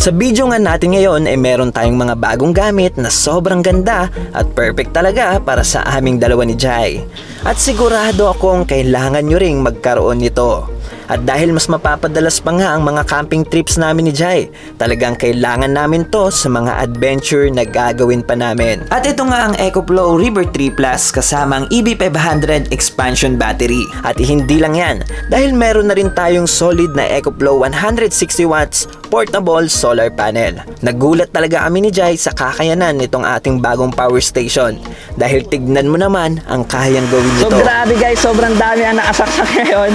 Sa video nga natin ngayon ay meron tayong mga bagong gamit na sobrang ganda at perfect talaga para sa aming dalawa ni Jai. At sigurado akong kailangan nyo ring magkaroon nito. At dahil mas mapapadalas pa nga ang mga camping trips namin ni Jai, talagang kailangan namin to sa mga adventure na gagawin pa namin. At ito nga ang EcoFlow River 3 Plus kasama ang EB500 expansion battery. At hindi lang yan, dahil meron na rin tayong solid na EcoFlow 160 watts portable solar panel. Nagulat talaga kami ni Jai sa kakayanan nitong ating bagong power station. Dahil tignan mo naman ang kayang gawin nito. So grabe guys, sobrang dami ang nakasaksak ngayon.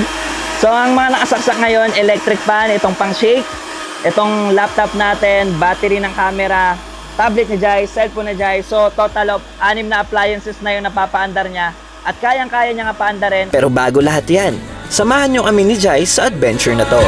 So ang mga nakasaksak ngayon, electric fan, itong pang shake, itong laptop natin, battery ng camera, tablet ni Jai, cellphone ni Jai. So total of 6 na appliances na yung napapaandar niya. At kayang-kaya niya nga paandarin. Pero bago lahat yan, samahan nyo kami ni Jai sa adventure na to.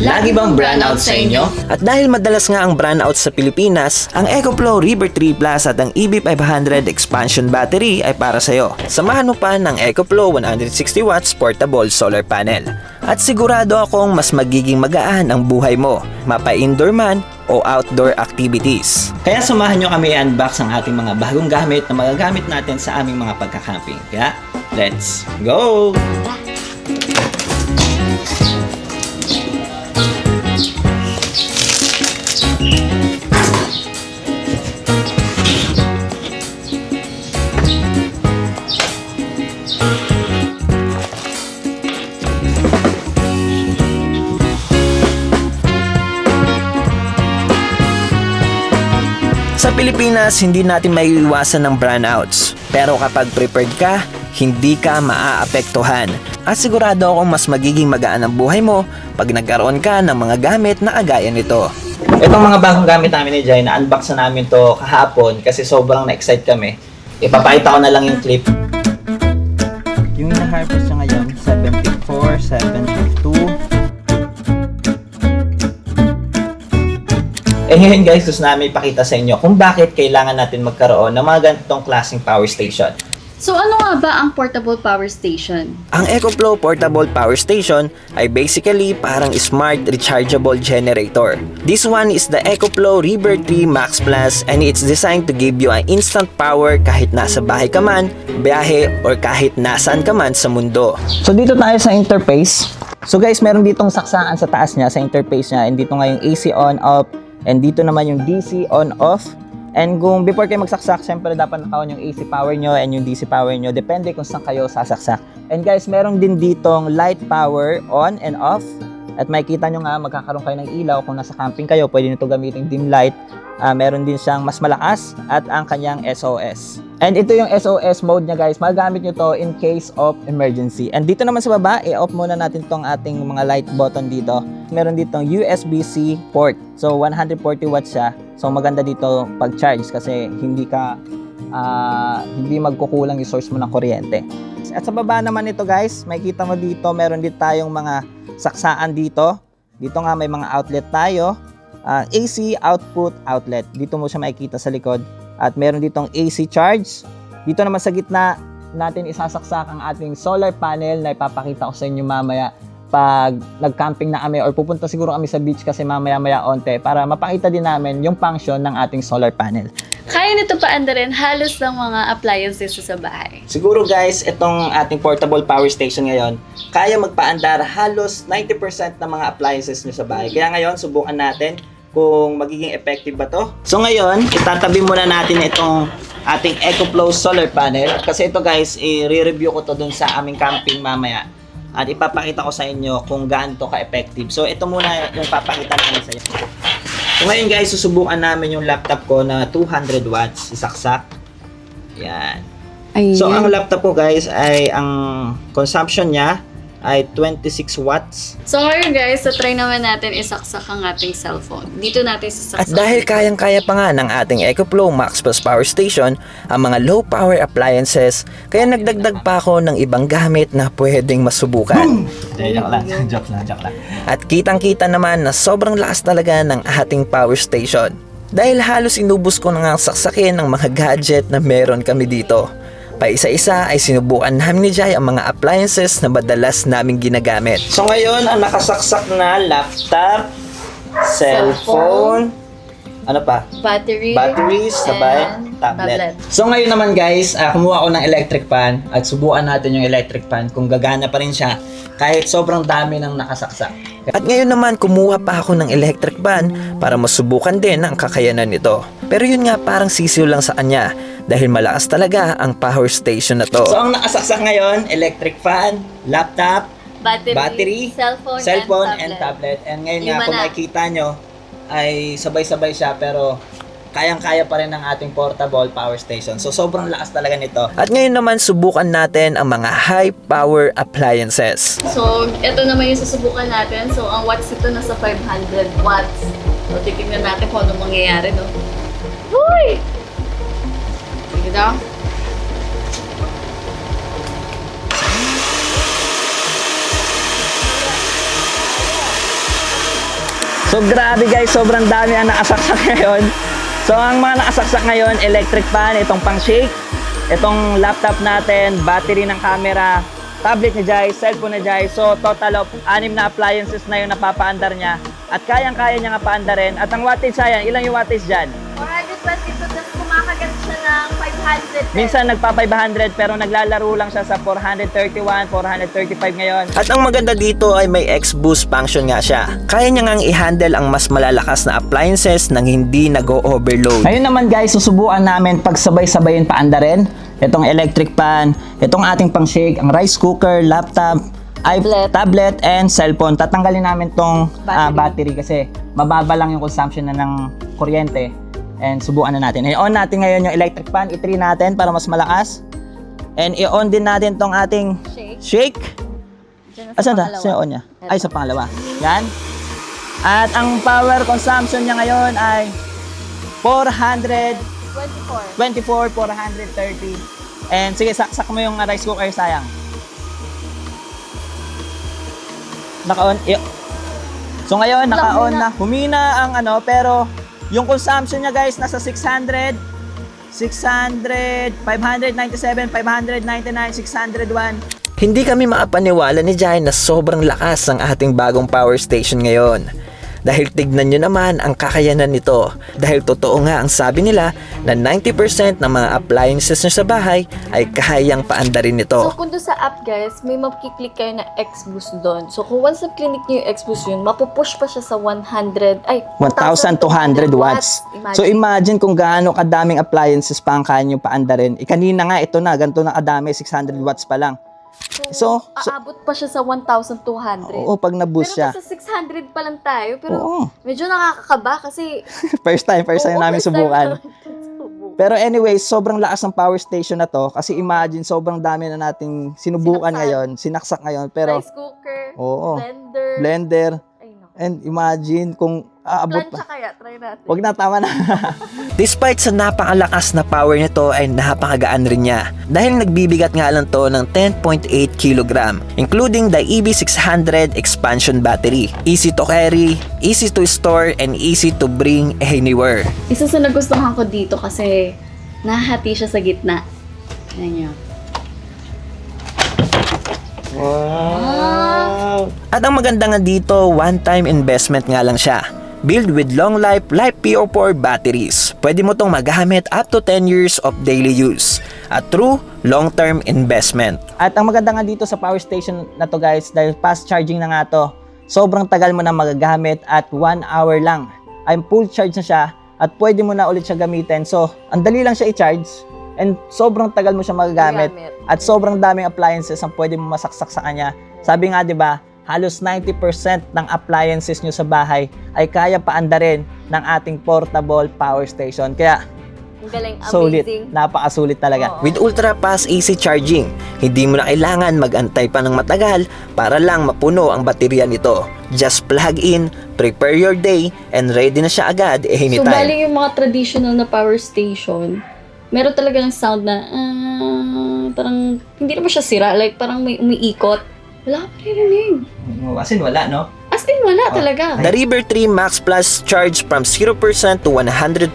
Lagi bang brownout sa inyo? At dahil madalas nga ang brownout sa Pilipinas, ang EcoFlow River 3 Plus at ang EB500 expansion battery ay para sa'yo. Samahan mo pa ng EcoFlow 160 watts portable solar panel. At sigurado akong mas magiging magaan ang buhay mo, mapa-indoor man o outdoor activities. Kaya samahan nyo kami i-unbox ang ating mga bagong gamit na magagamit natin sa aming mga pagka-camping. Kaya, let's go! Sa Pilipinas, hindi natin maiiwasan ng brownouts. Pero kapag prepared ka, hindi ka maaapektuhan. At sigurado akong mas magiging magaan ang buhay mo pag nagkaroon ka ng mga gamit na kagaya nito. Itong mga bagong gamit namin ni Jai, na-unbox na namin to kahapon kasi sobrang na-excite kami. Ipapakita ko na lang yung clip. Yung ina-harvest niya ngayon, 754, 752. Ngayon guys, gusto namin ipakita sa inyo kung bakit kailangan natin magkaroon ng mga ganitong klaseng power station. So ano nga ba ang portable power station? Ang EcoFlow Portable Power Station ay basically parang smart rechargeable generator. This one is the EcoFlow River 3 Max Plus and it's designed to give you an instant power kahit nasa bahay ka man, biyahe, or kahit nasaan ka man sa mundo. So dito tayo sa interface. So guys, meron ditong saksaan sa taas niya, sa interface niya, and dito nga yung AC on, off, and dito naman yung DC on, off. And kung before kayo magsaksak, syempre dapat nakaon yung AC power nyo and yung DC power nyo. Depende kung saan kayo sasaksak. And guys, meron din ditong light power on and off. At makikita nyo nga, magkakaroon kayo ng ilaw. Kung nasa camping kayo, pwede nito gamitin dim light. Meron din siyang mas malakas at ang kanyang SOS. And ito yung SOS mode niya guys. Magagamit nyo to in case of emergency. And dito naman sa baba, i-off muna natin tong ating mga light button dito. Meron ditong USB-C port. So 140 watts siya. So maganda dito pag-charge kasi hindi magkukulang yung source mo ng kuryente. At sa baba naman ito guys, makikita mo dito, meron din tayong mga saksaan dito. Dito nga may mga outlet tayo. AC output outlet. Dito mo siya makikita sa likod. At meron ditong AC charge. Dito naman sa gitna natin isasaksak ang ating solar panel na ipapakita ko sa inyo mamaya pag nag-camping na kami or pupunta siguro kami sa beach kasi mamaya-maya onte para mapakita din namin yung function ng ating solar panel. Kaya nito paandarin halos ng mga appliances sa bahay. Siguro guys, itong ating portable power station ngayon, kaya magpaandar halos 90% ng mga appliances nyo sa bahay. Kaya ngayon, subukan natin kung magiging effective ba to. So ngayon, itatabi muna natin itong ating EcoFlow solar panel. Kasi ito guys, i-review ko to dun sa aming camping mamaya. At ipapakita ko sa inyo kung gaano to ka-effective. So ito muna yung papakita namin sa inyo. So ngayon guys, susubukan namin yung laptop ko na 200 watts isaksak. Yan. So ang laptop ko guys ay ang consumption niya ay 26 watts. So ngayon guys, try naman natin isaksak ang ating cellphone. Dito natin sasaksak. At dahil kayang-kaya pa nga ng ating EcoFlow Max Plus Power Station ang mga low power appliances, kaya nagdagdag pa ako ng ibang gamit na pwedeng masubukan. Joke lang. At kitang-kita naman na sobrang lakas talaga ng ating power station. Dahil halos inubos ko na nga saksakin ng mga gadget na meron kami dito. Paisa-isa ay sinubukan namin ni Jai ang mga appliances na madalas naming ginagamit. So ngayon, ang nakasaksak na laptop, cellphone, ano pa? Batteries, sabay, and tablet. So ngayon naman guys, kumuha ako ng electric fan at subukan natin yung electric fan kung gagana pa rin siya kahit sobrang dami ng nakasaksak. At ngayon naman kumuha pa ako ng electric fan para masubukan din ang kakayanan nito. Pero yun nga parang sisiw lang sa kanya dahil malakas talaga ang power station na to. So ang nakasaksak ngayon, electric fan, laptop, battery, cellphone and tablet. And ngayon nga kung makikita nyo ay sabay-sabay siya pero kayang-kaya pa rin ng ating portable power station. So sobrang lakas talaga nito. At ngayon naman subukan natin ang mga high power appliances. So, ito naman yung susubukan natin. So, ang watts ito nasa 500 watts. So, titignan natin kung anong mangyayari, no? Uy! Sige daw. So grabe guys, sobrang dami ang nakasaksak ngayon. So ang mga nakasaksak ngayon, electric fan, itong pang shake, itong laptop natin, battery ng camera, tablet ni Jai, cellphone ni Jai. So total of 6 na appliances na yung napapaandar niya. At kayang-kaya niya nga paandarin. At ang wattage ayan, ilang yung wattage dyan? 422, tapos kumakagat siya ng 500. Minsan nagpa 500 pero naglalaro lang siya sa 431, 435 ngayon. At ang maganda dito ay may X-Boost function nga siya. Kaya niya ngang i-handle ang mas malalakas na appliances nang hindi nag-o-overload. Ngayon naman guys, susubukan namin pagsabay-sabayin paandarin. Itong electric pan, itong ating pang shake, ang rice cooker, laptop, tablet and cellphone. Tatanggalin namin tong battery kasi mababa lang yung consumption na ng kuryente. And subukan na natin. I-on natin ngayon yung electric fan. I-3 natin para mas malakas. And i-on din natin tong ating shake. Asan na? Saan on niya? Ay, sa pangalawa. Yan. At ang power consumption niya ngayon ay 424, 430. And sige, saksak mo yung rice cooker, sayang. Naka-on. So ngayon, naka-on na. Humina ang ano, pero yung consumption niya guys, nasa 600, 597, 599, 601. Hindi kami makapaniwala ni Jai na sobrang lakas ang ating bagong power station ngayon. Dahil tignan nyo naman ang kakayanan nito. Dahil totoo nga ang sabi nila na 90% ng mga appliances nyo sa bahay ay kayang paandarin nito. So, kung doon sa app, guys, may makiklik kayo na X-Boost doon. So, kung once na-click nyo yung X-Boost yun, mapupush pa siya sa 1,200 watts. So, imagine kung gaano kadaming appliances pa ang kaya nyo paandarin. Kanina nga, ito na, ganito na kadami, 600 watts pa lang. So, aabot pa siya sa 1,200. Oo, pag na-boost siya. Pero sa 600 pa lang tayo. Pero Oo. medyo nakakakaba kasi first time namin subukan. Pero anyway, sobrang lakas ng power station na to kasi imagine sobrang dami na nating sinubukan ngayon, sinaksak ngayon. Pero rice cooker, oo, blender. Ay, no. And imagine kung aabot Plancha pa. kaya, try natin. Wag na, tama na. Despite sa napakalakas na power nito ay napakagaan rin niya dahil nagbibigat nga lang to ng 10.8 kg including the EB600 expansion battery. Easy to carry, easy to store, and easy to bring anywhere. Isa sa nagustuhan ko dito kasi nahati siya sa gitna. Ayan yun. Wow. At ang maganda nga dito, one-time investment nga lang siya. Build with long life PO4 batteries. Pwede mo tong magamit up to 10 years of daily use. A true long-term investment. At ang maganda nga dito sa power station na to guys, dahil fast charging na nga to, sobrang tagal mo na magagamit at 1 hour lang. Ay full charge na siya at pwede mo na ulit siya gamitin. So, ang dali lang siya i-charge and sobrang tagal mo siya magagamit. At sobrang daming appliances ang pwede mo masaksak sa kanya. Sabi nga 'di ba, halos 90% ng appliances nyo sa bahay ay kaya paandarin ng ating portable power station. Kaya, Ang galing, sulit. amazing. Napakasulit talaga. Oo. With ultra fast AC charging, hindi mo na kailangan mag-antay pa ng matagal para lang mapuno ang baterya nito. Just plug in, prepare your day, and ready na siya agad So, anytime. bali yung mga traditional na power station, meron talaga ng sound na, parang, hindi naman siya sira. Like, parang may umiikot. Wala ka maririnig. As in, wala, no? As As in, wala talaga. The River 3 Max Plus charge from 0% to 100%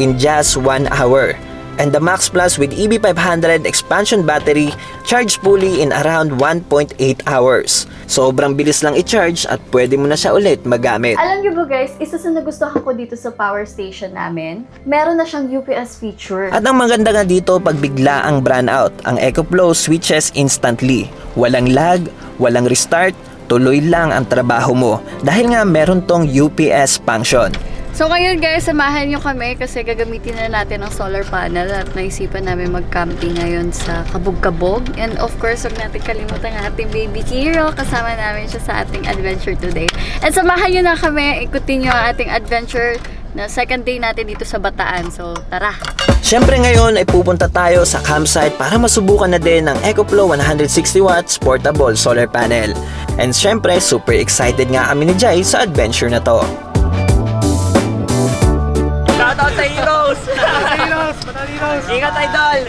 in just 1 hour. And the Max Plus with EB500 expansion battery charge fully in around 1.8 hours. Sobrang bilis lang i-charge at pwede mo na siya ulit magamit. Alam niyo ba guys, isa sa nagustuhan ko dito sa power station namin, meron na siyang UPS feature. At ang maganda nga dito, pag bigla ang brownout, ang EcoFlow switches instantly. Walang lag, walang restart, tuloy lang ang trabaho mo dahil nga meron tong UPS function. So ngayon guys, samahan nyo kami kasi gagamitin na natin ang solar panel at naisipan namin mag-camping ngayon sa Kabog-Kabog. And of course, huwag natin kalimutan ang ating baby hero. Kasama namin siya sa ating adventure today. And samahan nyo na kami, ikutin nyo ang ating adventure na second day natin dito sa Bataan. So tara! Siyempre ngayon ay pupunta tayo sa campsite para masubukan na din ng EcoFlow 160 watts portable solar panel. And siyempre, super excited nga kami ni Jai sa adventure na to. Shoutout sa Heroes! Ingat, idol!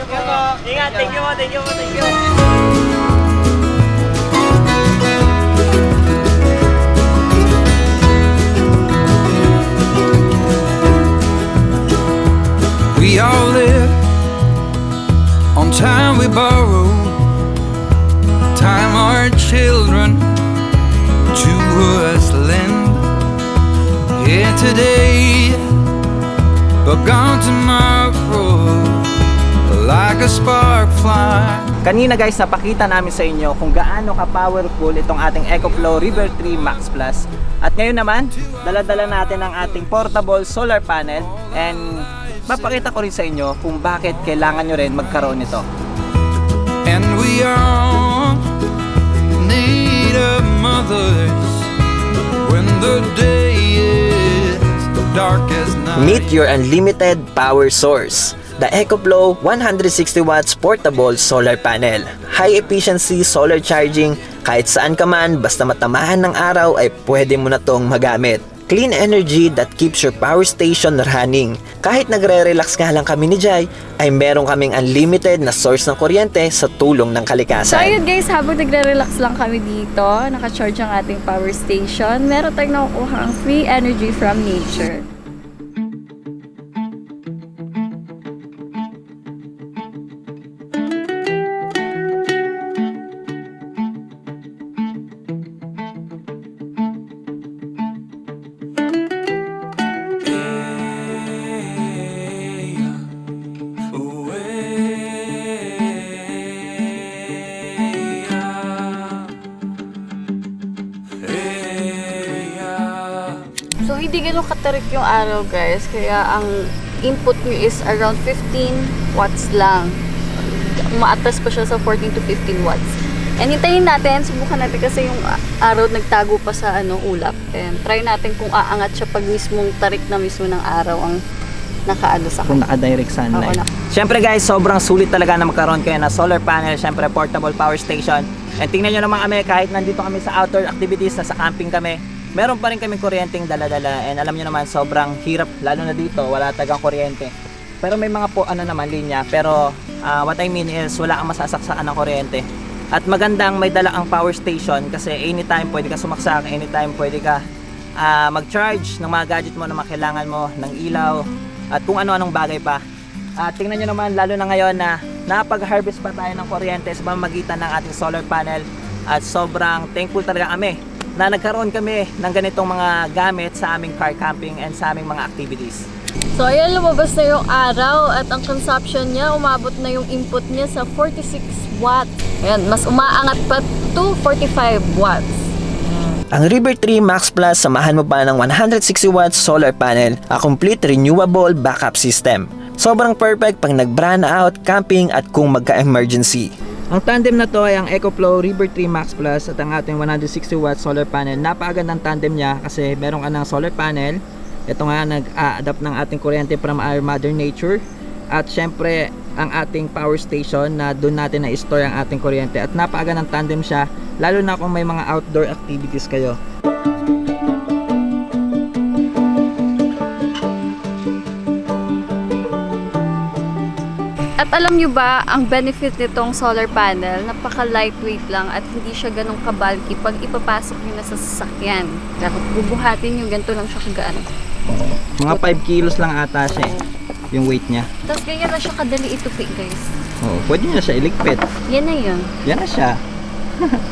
Ingat, thank you. We all live on time we borrow, time our children to us lend. Here today, but gone tomorrow, like a spark fly. Kanina guys, napakita namin sa inyo kung gaano ka-powerful itong ating EcoFlow River 3 Max Plus. At ngayon naman, dala-dala natin ang ating portable solar panel and papakita ko rin sa inyo kung bakit kailangan nyo rin magkaroon nito. And we all need a mothers when the day is dark as night. Meet your unlimited power source. The EcoFlow 160 watts portable solar panel. High efficiency solar charging, kahit saan ka man basta matamaan ng araw ay pwede mo na tong magamit. Clean energy that keeps your power station running. Kahit nagre-relax nga lang kami ni Jai, ay meron kaming unlimited na source ng kuryente sa tulong ng So kalikasan. ayun guys, habang nagre-relax lang kami dito, naka-charge ang ating power station, meron tayong nakukuha ang free energy from nature. So, hindi ganun katarik yung araw, guys. Kaya, ang input nyo is around 15 watts lang. Umaatas pa siya sa 14 to 15 watts. And hintayin natin, subukan natin kasi yung araw nagtago pa sa ulap. And try natin kung aangat siya pag mismong tarik na mismo ng araw ang nakaano sa Kung kanya. naka-direct sunlight. Oo, Siyempre guys, sobrang sulit talaga na magkaroon kayo na solar panel, siyempre portable power station. And tingnan nyo naman kami, kahit nandito kami sa outdoor activities, nasa camping kami, meron pa rin kaming kuryenteng dala-dala. And alam nyo naman, sobrang hirap, lalo na dito, wala tagang kuryente. Pero may mga naman linya, pero what I mean is wala kang masasaksakan ng kuryente. At magandang may dala ang power station kasi anytime pwede ka sumaksak, anytime pwede ka mag-charge ng mga gadget mo na makailangan mo, ng ilaw, at kung ano-anong bagay pa. At tingnan nyo naman, lalo na ngayon na napag-harvest pa tayo ng kuryente sa pamamagitan ng ating solar panel. At sobrang thankful talaga kami na nagkaroon kami ng ganitong mga gamit sa aming car camping and sa aming mga activities. So, ayan, lumabas na yung araw at ang consumption niya, umabot na yung input niya sa 46 watts. Ayan, mas umaangat pa to 45 watts. Ang River 3 Max Plus, samahan mo pa ng 160 watts solar panel, a complete renewable backup system. Sobrang perfect pag nag-brand out, camping at kung magka-emergency. Ang tandem na to ay ang EcoFlow River 3 Max Plus at ang ating 160 watts solar panel. Napakagandang tandem niya kasi meron ka ng solar panel. Ito nga, nag-a-adapt ng ating kuryente from our mother nature. At syempre, ang ating power station na doon natin na-store ang ating kuryente. At napakagandang tandem siya, lalo na kung may mga outdoor activities kayo. At alam nyo ba, ang benefit nitong solar panel, napaka-lightweight lang at hindi siya ganong kabalki pag ipapasok nyo na sa sasakyan. Kaya kung bubuhatin nyo, ganito lang siya kagaan. Mga 5 kilos lang ata siya eh, yung weight niya. Tapos ganyan na siya kadali itupi, guys. Oo, pwede nyo na siya iligpit. Yan na yun. Yan na siya.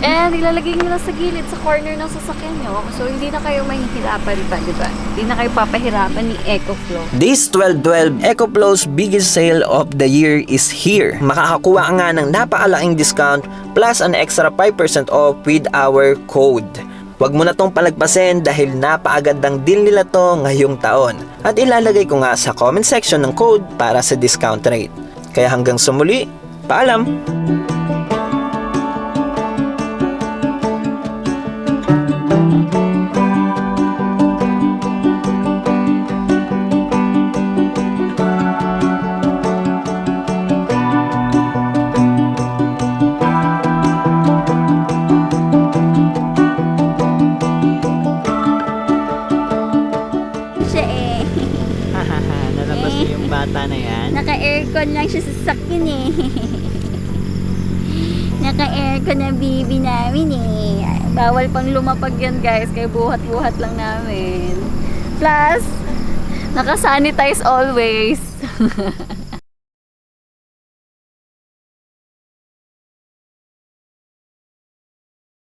And ilalagay nyo lang sa gilid, sa corner ng sasakyan nyo. So, hindi na kayo mahihirapan pa, di ba? Hindi na kayo papahirapan ni EcoFlow. This 1212 EcoFlow's biggest sale of the year is here. Makakakuha nga ng napakalaking discount plus an extra 5% off with our code. Huwag mo na tong palagpasin dahil napakagandang deal nila to ngayong taon. At ilalagay ko nga sa comment section ng code para sa discount rate. Kaya hanggang sa muli, paalam! Siya eh. Nalabas niyo yung bata na yan. Naka-aircon lang siya sa sakyan eh. Naka-aircon na baby namin eh. Bawal pang lumapag yan guys, kaya buhat-buhat lang namin. Plus, naka-sanitize always.